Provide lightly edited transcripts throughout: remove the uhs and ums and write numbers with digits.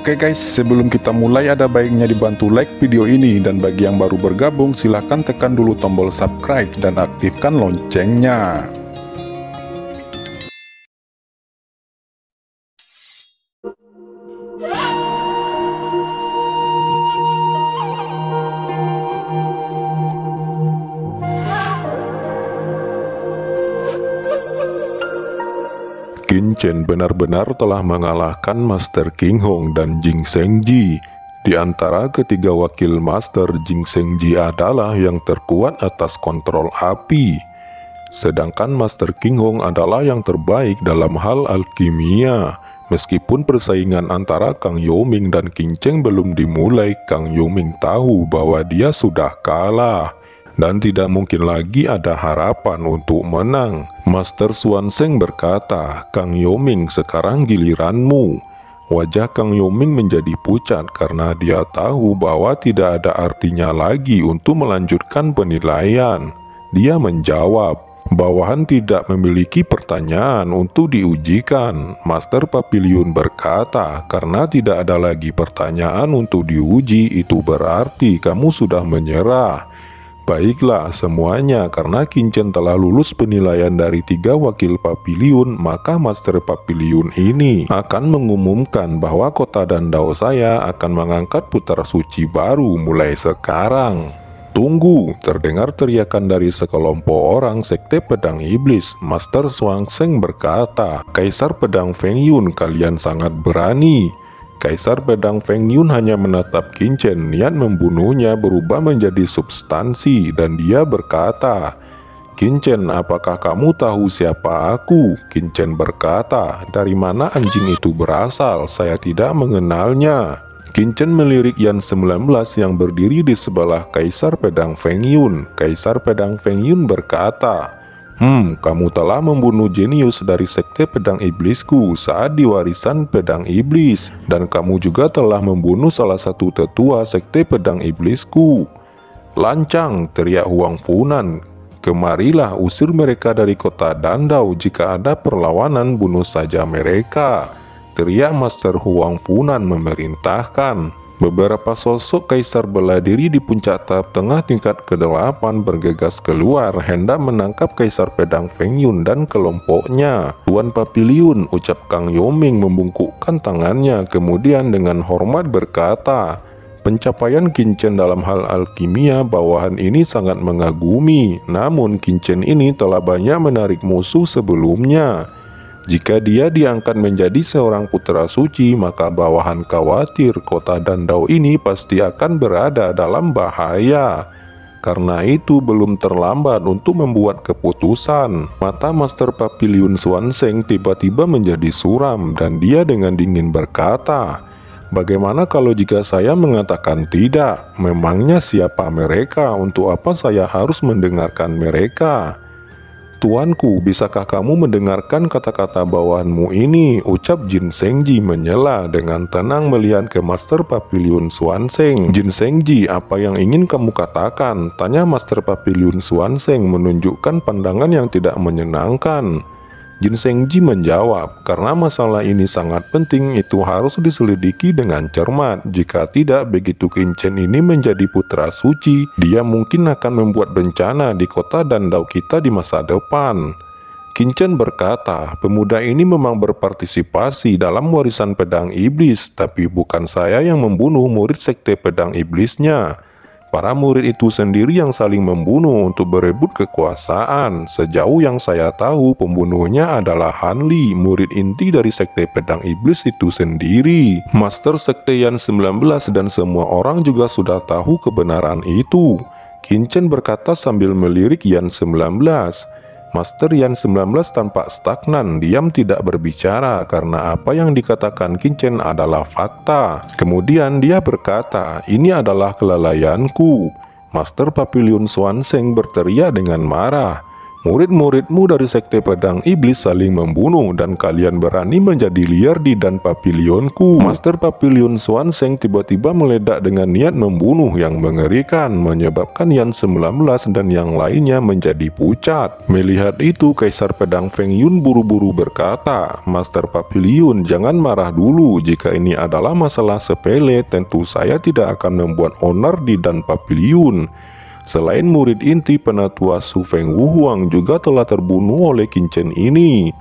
Oke guys, sebelum kita mulai ada baiknya dibantu like video ini, dan bagi yang baru bergabung silahkan tekan dulu tombol subscribe dan aktifkan loncengnya. Qin Chen benar-benar telah mengalahkan Master King Hong dan Jing Shengji. Di antara ketiga wakil Master, Jing Shengji adalah yang terkuat atas kontrol api. Sedangkan Master King Hong adalah yang terbaik dalam hal alkimia. Meskipun persaingan antara Kang Youming dan Qin Chen belum dimulai, Kang Youming tahu bahwa dia sudah kalah dan tidak mungkin lagi ada harapan untuk menang. Master Xuanzeng berkata, "Kang Youming, sekarang giliranmu." Wajah Kang Youming menjadi pucat karena dia tahu bahwa tidak ada artinya lagi untuk melanjutkan penilaian. Dia menjawab, "Bawahan tidak memiliki pertanyaan untuk diujikan." Master Papiliun berkata, "Karena tidak ada lagi pertanyaan untuk diuji, itu berarti kamu sudah menyerah." Baiklah semuanya, karena Qin Chen telah lulus penilaian dari 3 wakil Papiliun, maka Master Papiliun ini akan mengumumkan bahwa kota Dandao saya akan mengangkat putra suci baru mulai sekarang. Tunggu, terdengar teriakan dari sekelompok orang Sekte Pedang Iblis. Master Xuanzeng berkata, "Kaisar Pedang Feng Yun, kalian sangat berani." Kaisar Pedang Feng Yun hanya menatap Qin Chen, niat membunuhnya berubah menjadi substansi, dan dia berkata, "Qin Chen, apakah kamu tahu siapa aku?" Qin Chen berkata, "Dari mana anjing itu berasal? Saya tidak mengenalnya." Qin Chen melirik Yan 19 yang berdiri di sebelah Kaisar Pedang Feng Yun. Kaisar Pedang Feng Yun berkata, kamu telah membunuh jenius dari Sekte Pedang Iblisku saat di warisan Pedang Iblis, dan kamu juga telah membunuh salah satu tetua Sekte Pedang Iblisku." "Lancang!" teriak Huang Funan. "Kemarilah, usir mereka dari kota Dandao. Jika ada perlawanan, bunuh saja mereka," teriak Master Huang Funan memerintahkan. Beberapa sosok kaisar bela diri di puncak tahap tengah tingkat ke-8 bergegas keluar hendak menangkap Kaisar Pedang Feng Yun dan kelompoknya. "Tuan Papiliun," ucap Kang Youming membungkukkan tangannya, kemudian dengan hormat berkata, "Pencapaian Qin Chen dalam hal alkimia bawahan ini sangat mengagumi. Namun Qin Chen ini telah banyak menarik musuh sebelumnya. Jika dia diangkat menjadi seorang putra suci, maka bawahan khawatir kota Dandao ini pasti akan berada dalam bahaya. Karena itu belum terlambat untuk membuat keputusan." Mata Master Papiliun Xuanzeng tiba-tiba menjadi suram, dan dia dengan dingin berkata, "Bagaimana kalau jika saya mengatakan tidak? Memangnya siapa mereka? Untuk apa saya harus mendengarkan mereka?" "Tuanku, bisakah kamu mendengarkan kata-kata bawahanmu ini?" ucap Jin Shengji menyela dengan tenang melihat ke Master Papiliun Xuanzeng. "Jin Shengji, apa yang ingin kamu katakan?" tanya Master Papiliun Xuanzeng menunjukkan pandangan yang tidak menyenangkan. Jin Shengji menjawab, "Karena masalah ini sangat penting, itu harus diselidiki dengan cermat. Jika tidak, begitu Qin Chen ini menjadi putra suci, dia mungkin akan membuat bencana di kota Dandao kita di masa depan." Qin Chen berkata, "Pemuda ini memang berpartisipasi dalam warisan Pedang Iblis, tapi bukan saya yang membunuh murid Sekte Pedang Iblisnya. Para murid itu sendiri yang saling membunuh untuk berebut kekuasaan. Sejauh yang saya tahu, pembunuhnya adalah Han Li, murid inti dari Sekte Pedang Iblis itu sendiri." Master Sekte Yan 19 dan semua orang juga sudah tahu kebenaran itu. Qin Chen berkata sambil melirik Yan 19. Master Yan 19 tampak stagnan, diam tidak berbicara karena apa yang dikatakan Qin Chen adalah fakta. Kemudian dia berkata, "Ini adalah kelalaianku." Master Papiliun Xuanzeng berteriak dengan marah, Murid-muridmu dari Sekte Pedang Iblis saling membunuh dan kalian berani menjadi liar di dan papilionku. Master Papilion Swanseng tiba-tiba meledak dengan niat membunuh yang mengerikan, menyebabkan Yan 19 dan yang lainnya menjadi pucat. Melihat itu, Kaisar Pedang Feng Yun buru-buru berkata, "Master Papilion, jangan marah dulu. Jika ini adalah masalah sepele, tentu saya tidak akan membuat onar di dan papilion. Selain murid inti, penatua Su Feng Wuhuang juga telah terbunuh oleh Qin ini."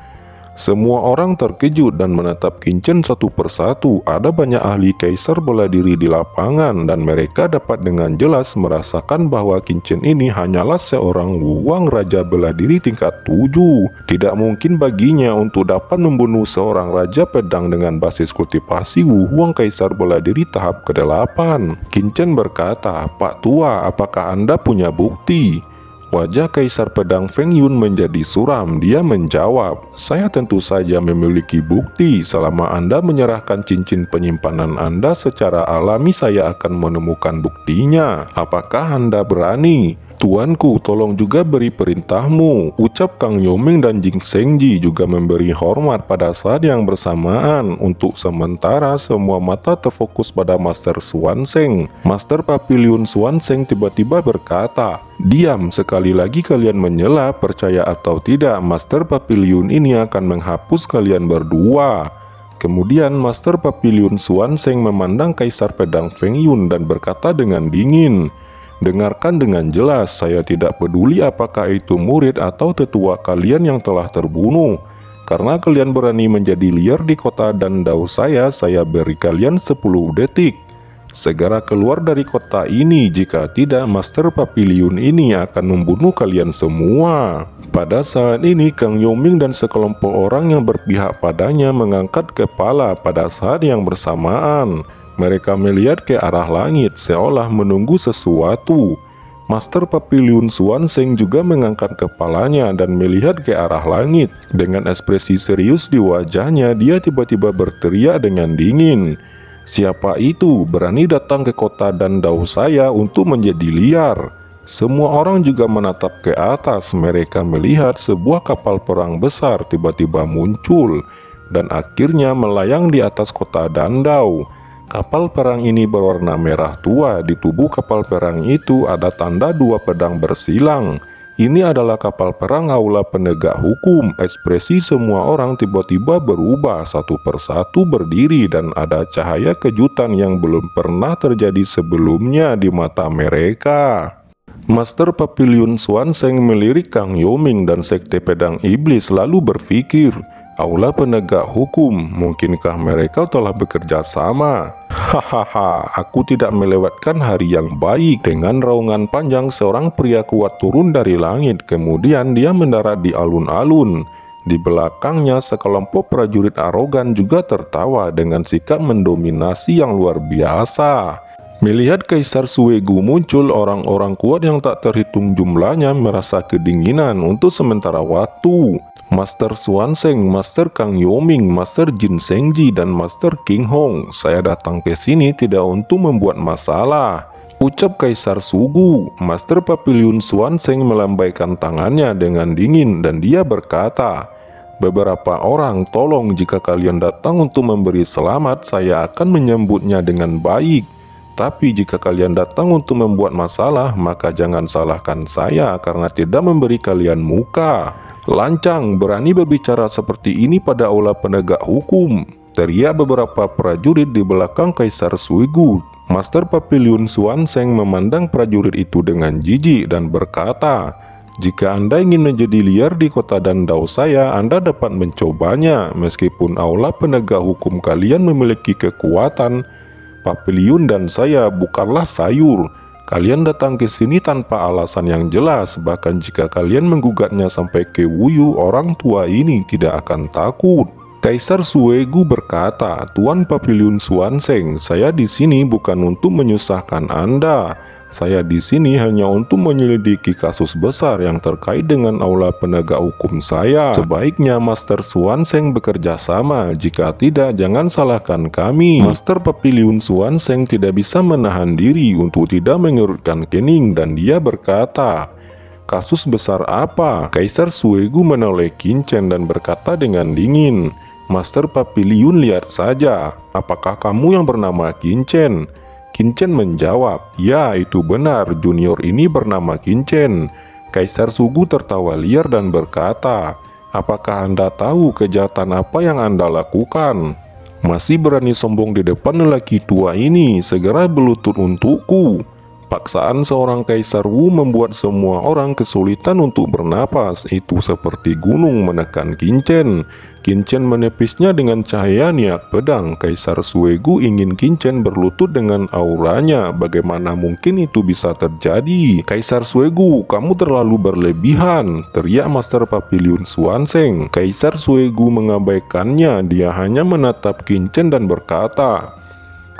Semua orang terkejut dan menatap Qin satu persatu. Ada banyak ahli kaisar bela diri di lapangan dan mereka dapat dengan jelas merasakan bahwa Qin ini hanyalah seorang Wuhuang raja bela diri tingkat 7. Tidak mungkin baginya untuk dapat membunuh seorang raja pedang dengan basis kultivasi Wuhuang kaisar bela diri tahap ke-8. Qin berkata, "Pak Tua, apakah Anda punya bukti?" Wajah Kaisar Pedang Feng Yun menjadi suram. Dia menjawab, "Saya tentu saja memiliki bukti. Selama Anda menyerahkan cincin penyimpanan Anda secara alami, saya akan menemukan buktinya. Apakah Anda berani?" "Tuanku, tolong juga beri perintahmu," ucap Kang Yoming, dan Jing Shengji juga memberi hormat pada saat yang bersamaan. Untuk sementara semua mata terfokus pada Master Swanseng. Master Papilion Swanseng tiba-tiba berkata, "Diam, sekali lagi kalian menyela, percaya atau tidak, Master Papilion ini akan menghapus kalian berdua." Kemudian Master Papilion Swanseng memandang Kaisar Pedang Feng Yun dan berkata dengan dingin, "Dengarkan dengan jelas, saya tidak peduli apakah itu murid atau tetua kalian yang telah terbunuh. Karena kalian berani menjadi liar di kota Dandau saya beri kalian 10 detik. Segera keluar dari kota ini, jika tidak Master Papilion ini akan membunuh kalian semua." Pada saat ini Kang Yoming dan sekelompok orang yang berpihak padanya mengangkat kepala pada saat yang bersamaan. Mereka melihat ke arah langit seolah menunggu sesuatu. Master Papilion Swanseng juga mengangkat kepalanya dan melihat ke arah langit. Dengan ekspresi serius di wajahnya, dia tiba-tiba berteriak dengan dingin, "Siapa itu berani datang ke kota Dandau saya untuk menjadi liar?" Semua orang juga menatap ke atas. Mereka melihat sebuah kapal perang besar tiba-tiba muncul dan akhirnya melayang di atas kota Dandau. Kapal perang ini berwarna merah tua. Di tubuh kapal perang itu ada tanda 2 pedang bersilang. Ini adalah kapal perang Aula Penegak Hukum. Ekspresi semua orang tiba-tiba berubah, satu persatu berdiri dan ada cahaya kejutan yang belum pernah terjadi sebelumnya di mata mereka. Master Papilion Swanseng melirik Kang Yoming dan Sekte Pedang Iblis lalu berpikir, Aula Penegak Hukum, mungkinkah mereka telah bekerja sama? Hahaha, aku tidak melewatkan hari yang baik. Dengan raungan panjang seorang pria kuat turun dari langit. Kemudian dia mendarat di alun-alun. Di belakangnya sekelompok prajurit arogan juga tertawa dengan sikap mendominasi yang luar biasa. Melihat Kaisar Suegu muncul, orang-orang kuat yang tak terhitung jumlahnya merasa kedinginan untuk sementara waktu. Master Swanseng, Master Kang Yoming, Master Jin Shengji, dan Master King Hong, saya datang ke sini tidak untuk membuat masalah, ucap Kaisar Sugu. Master Papilion Swanseng melambaikan tangannya dengan dingin dan dia berkata, beberapa orang, tolong jika kalian datang untuk memberi selamat, saya akan menyambutnya dengan baik. Tapi jika kalian datang untuk membuat masalah, maka jangan salahkan saya karena tidak memberi kalian muka. Lancang, berani berbicara seperti ini pada Aula Penegak Hukum, teriak beberapa prajurit di belakang Kaisar Suegu. Master Papilion Swanseng memandang prajurit itu dengan jijik dan berkata, jika Anda ingin menjadi liar di kota Dandau saya, Anda dapat mencobanya. Meskipun Aula Penegak Hukum kalian memiliki kekuatan, Papilion dan saya bukanlah sayur. Kalian datang ke sini tanpa alasan yang jelas. Bahkan jika kalian menggugatnya sampai ke Wuyu, orang tua ini tidak akan takut. Kaisar Suegu berkata, Tuan Papilion Swanseng, saya di sini bukan untuk menyusahkan Anda. Saya di sini hanya untuk menyelidiki kasus besar yang terkait dengan Aula Penegak Hukum saya. Sebaiknya Master Swanseng bekerja sama. Jika tidak, jangan salahkan kami. Master Papilion Swanseng tidak bisa menahan diri untuk tidak mengerutkan kening dan dia berkata, Kasus besar apa? Kaisar Suegu menoleh Qinchen dan berkata dengan dingin, Master Papiliun, lihat saja, apakah kamu yang bernama Qinchen? Qinchen menjawab, ya itu benar, junior ini bernama Qinchen. Kaisar Suegu tertawa liar dan berkata, apakah Anda tahu kejahatan apa yang Anda lakukan? Masih berani sombong di depan lelaki tua ini, segera berlutut untukku. Paksaan seorang Kaisar Wu membuat semua orang kesulitan untuk bernapas. Itu seperti gunung menekan Qinchen. Qinchen menepisnya dengan cahaya niat pedang. Kaisar Suegu ingin Qinchen berlutut dengan auranya. Bagaimana mungkin itu bisa terjadi? Kaisar Suegu, kamu terlalu berlebihan, teriak Master Papiliun Xuanzeng. Kaisar Suegu mengabaikannya. Dia hanya menatap Qinchen dan berkata,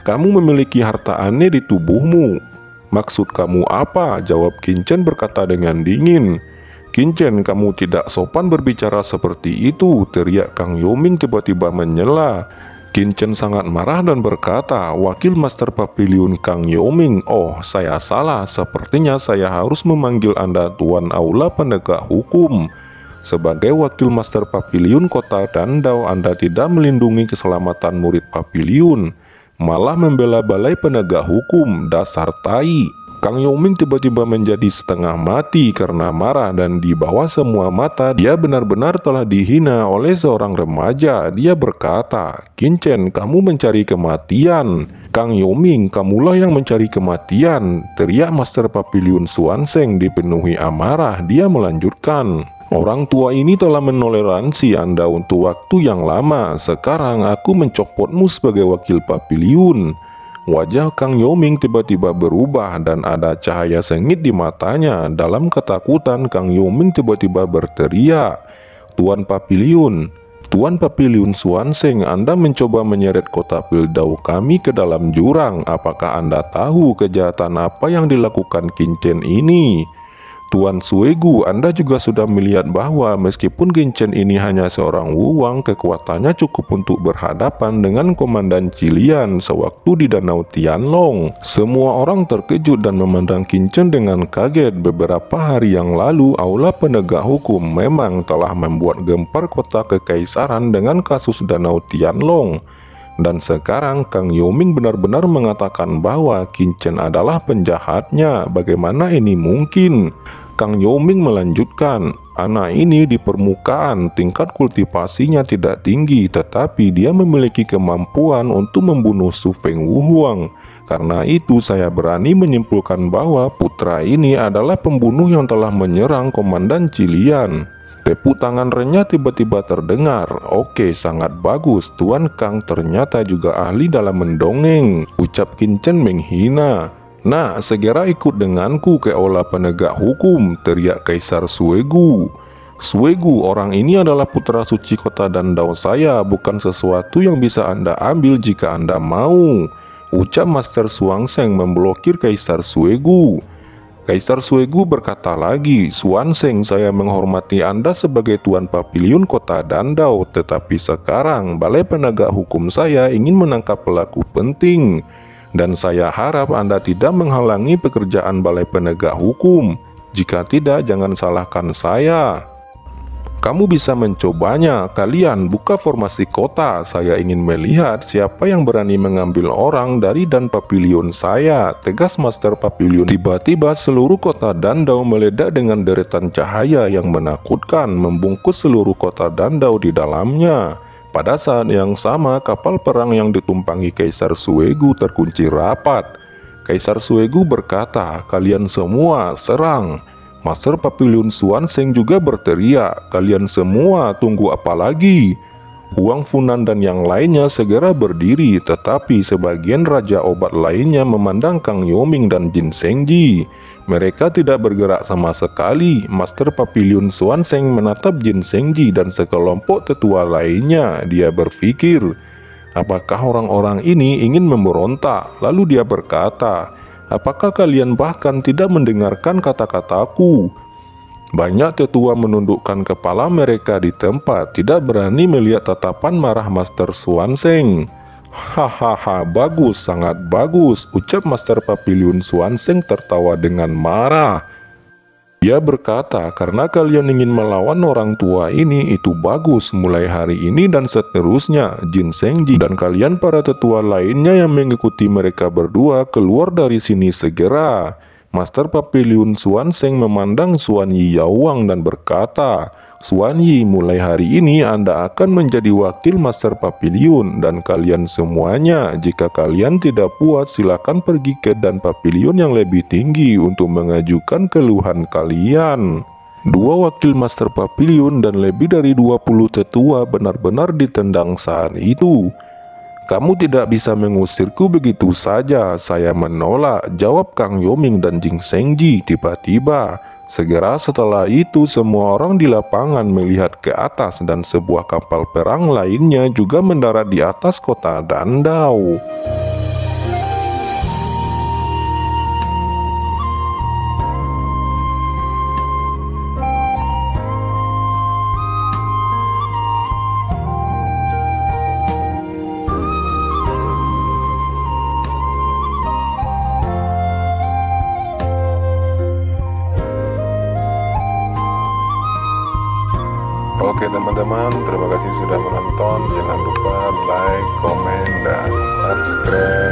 kamu memiliki harta aneh di tubuhmu. Maksud kamu apa? Jawab Qinchen berkata dengan dingin. Qinchen, kamu tidak sopan berbicara seperti itu, teriak Kang Youming tiba-tiba menyela. Qinchen sangat marah dan berkata, wakil Master Papiliun Kang Youming, oh saya salah, sepertinya saya harus memanggil Anda Tuan Aula Penegak Hukum. Sebagai wakil Master Papiliun Kota Dandau, Anda tidak melindungi keselamatan murid Papiliun, malah membela balai penegak hukum, dasar tai. Kang Youming tiba-tiba menjadi setengah mati karena marah, dan di bawah semua mata dia benar-benar telah dihina oleh seorang remaja. Dia berkata, Qinchen, kamu mencari kematian. Kang Youming, kamulah yang mencari kematian, teriak Master Papiliun Xuanzeng dipenuhi amarah. Dia melanjutkan, orang tua ini telah menoleransi Anda untuk waktu yang lama. Sekarang aku mencopotmu sebagai wakil Papiliun. Wajah Kang Youming tiba-tiba berubah dan ada cahaya sengit di matanya. Dalam ketakutan, Kang Youming tiba-tiba berteriak, Tuan Papiliun, Tuan Papiliun Xuanzeng, Anda mencoba menyeret kota Pildau kami ke dalam jurang. Apakah Anda tahu kejahatan apa yang dilakukan Qinchen ini? Tuan Suegu, Anda juga sudah melihat bahwa meskipun Qinchen ini hanya seorang wuwang, kekuatannya cukup untuk berhadapan dengan Komandan Qilian sewaktu di Danau Tianlong. Semua orang terkejut dan memandang Qinchen dengan kaget. Beberapa hari yang lalu, Aula Penegak Hukum memang telah membuat gempar kota kekaisaran dengan kasus Danau Tianlong. Dan sekarang Kang Youming benar-benar mengatakan bahwa Qinchen adalah penjahatnya. Bagaimana ini mungkin? Kang Youming melanjutkan, anak ini di permukaan tingkat kultivasinya tidak tinggi, tetapi dia memiliki kemampuan untuk membunuh Su Feng Wuhuang. Karena itu saya berani menyimpulkan bahwa putra ini adalah pembunuh yang telah menyerang Komandan Qilian. Tepuk tangan renyah tiba-tiba terdengar. Oke, sangat bagus. Tuan Kang ternyata juga ahli dalam mendongeng, ucap Qinchen menghina. Nah, segera ikut denganku ke Aula Penegak Hukum, teriak Kaisar Suegu. Suegu, orang ini adalah putra suci kota Dandau saya, bukan sesuatu yang bisa Anda ambil jika Anda mau, ucap Master Xuanzeng memblokir Kaisar Suegu. Kaisar Suegu berkata lagi, Xuanzeng, saya menghormati Anda sebagai Tuan Papiliun Kota Dandau, tetapi sekarang Balai Penegak Hukum saya ingin menangkap pelaku penting, dan saya harap Anda tidak menghalangi pekerjaan Balai Penegak Hukum. Jika tidak, jangan salahkan saya. Kamu bisa mencobanya. Kalian buka formasi kota. Saya ingin melihat siapa yang berani mengambil orang dari Dan Papiliun saya, tegas Master Papiliun. Tiba-tiba seluruh kota Dandau meledak dengan deretan cahaya yang menakutkan, membungkus seluruh kota Dandau di dalamnya. Pada saat yang sama, kapal perang yang ditumpangi Kaisar Suegu terkunci rapat. Kaisar Suegu berkata, kalian semua serang. Master Papiliun Xuanzeng juga berteriak, kalian semua tunggu apa lagi? Huang Funan dan yang lainnya segera berdiri, tetapi sebagian Raja Obat lainnya memandang Kang Youming dan Jin Zhengji. Mereka tidak bergerak sama sekali. Master Papiliun Xuanzeng menatap Jin Zhengji dan sekelompok tetua lainnya. Dia berpikir, apakah orang-orang ini ingin memberontak? Lalu dia berkata, apakah kalian bahkan tidak mendengarkan kata-kataku? Banyak tetua menundukkan kepala mereka di tempat, tidak berani melihat tatapan marah Master Xuanzeng. Hahaha, bagus, sangat bagus, ucap Master Papiliun Xuanzeng tertawa dengan marah. Ia berkata, karena kalian ingin melawan orang tua ini, itu bagus, mulai hari ini dan seterusnya, Jin Sengji dan kalian para tetua lainnya yang mengikuti mereka berdua keluar dari sini segera. Master Papiliun Xuanzeng memandang Xuan Yi Yaowang dan berkata, Xuan Yi, mulai hari ini Anda akan menjadi wakil Master Papiliun, dan kalian semuanya, jika kalian tidak puas silakan pergi ke dan Papiliun yang lebih tinggi untuk mengajukan keluhan kalian. Dua wakil Master Papiliun dan lebih dari 20 tetua benar-benar ditendang saat itu. Kamu tidak bisa mengusirku begitu saja, saya menolak, jawab Kang Yoming dan Jing Sengji tiba-tiba. Segera setelah itu semua orang di lapangan melihat ke atas dan sebuah kapal perang lainnya juga mendarat di atas kota Dandau. Oke teman-teman, terima kasih sudah menonton. Jangan lupa like, komen, dan subscribe.